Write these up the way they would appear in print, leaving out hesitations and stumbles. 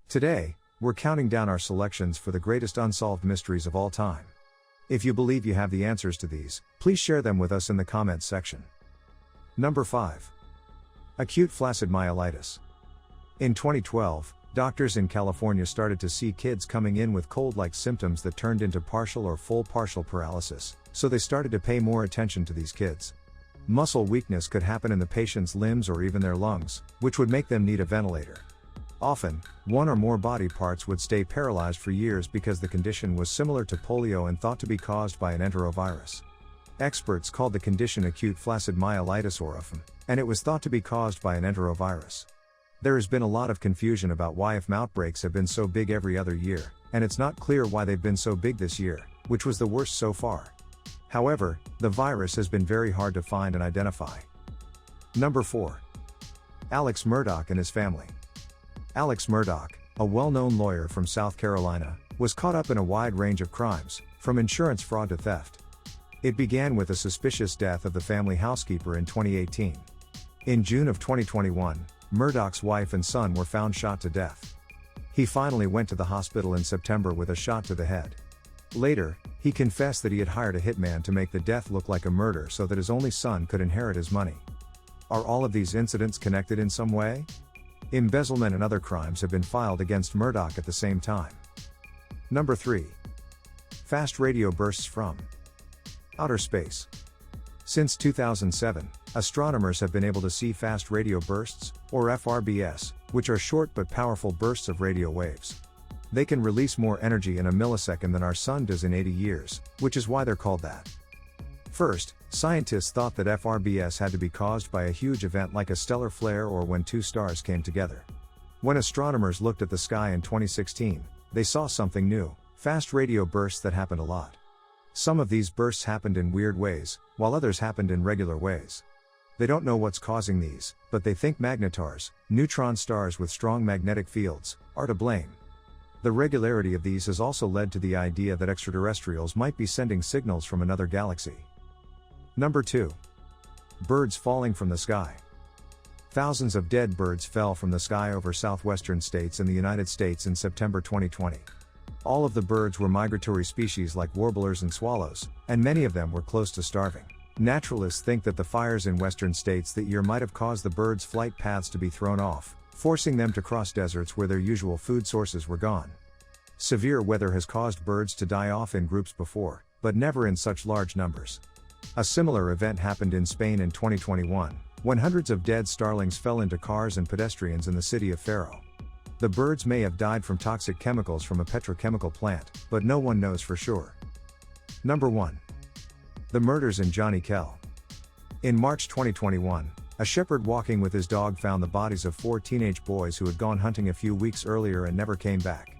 Today, we're counting down our selections for the greatest unsolved mysteries of all time. If you believe you have the answers to these, please share them with us in the comments section. Number 5. Acute flaccid myelitis. In 2012, doctors in California started to see kids coming in with cold-like symptoms that turned into partial or full partial paralysis, so they started to pay more attention to these kids. Muscle weakness could happen in the patient's limbs or even their lungs, which would make them need a ventilator. Often, one or more body parts would stay paralyzed for years because the condition was similar to polio and thought to be caused by an enterovirus. Experts called the condition acute flaccid myelitis or AFM, and it was thought to be caused by an enterovirus. There has been a lot of confusion about why AFM outbreaks have been so big every other year, and it's not clear why they've been so big this year, which was the worst so far. However, the virus has been very hard to find and identify. Number 4. Alex Murdaugh and his family. Alex Murdaugh, a well-known lawyer from South Carolina, was caught up in a wide range of crimes, from insurance fraud to theft. It began with a suspicious death of the family housekeeper in 2018. In June of 2021, Murdaugh's wife and son were found shot to death. He finally went to the hospital in September with a shot to the head. Later, he confessed that he had hired a hitman to make the death look like a murder so that his only son could inherit his money. Are all of these incidents connected in some way? Embezzlement and other crimes have been filed against Murdaugh at the same time. Number 3. Fast radio bursts from outer space. Since 2007, astronomers have been able to see fast radio bursts, or FRBS, which are short but powerful bursts of radio waves. They can release more energy in a millisecond than our sun does in 80 years, which is why they're called that. First, scientists thought that FRBS had to be caused by a huge event like a stellar flare or when two stars came together. When astronomers looked at the sky in 2016, they saw something new: fast radio bursts that happened a lot. Some of these bursts happened in weird ways, while others happened in regular ways. They don't know what's causing these, but they think magnetars, neutron stars with strong magnetic fields, are to blame. The regularity of these has also led to the idea that extraterrestrials might be sending signals from another galaxy. Number 2. Birds falling from the sky. Thousands of dead birds fell from the sky over southwestern states in the United States in September 2020. All of the birds were migratory species like warblers and swallows, and many of them were close to starving. Naturalists think that the fires in western states that year might have caused the birds' flight paths to be thrown off, forcing them to cross deserts where their usual food sources were gone. Severe weather has caused birds to die off in groups before, but never in such large numbers. A similar event happened in Spain in 2021, when hundreds of dead starlings fell into cars and pedestrians in the city of Faro. The birds may have died from toxic chemicals from a petrochemical plant, but no one knows for sure. Number 1. The murders in Johnny Kell. In March 2021, a shepherd walking with his dog found the bodies of 4 teenage boys who had gone hunting a few weeks earlier and never came back.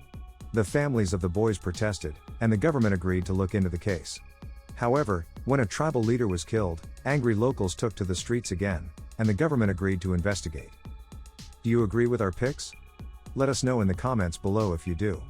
The families of the boys protested, and the government agreed to look into the case. However, when a tribal leader was killed, angry locals took to the streets again, and the government agreed to investigate. Do you agree with our picks? Let us know in the comments below if you do.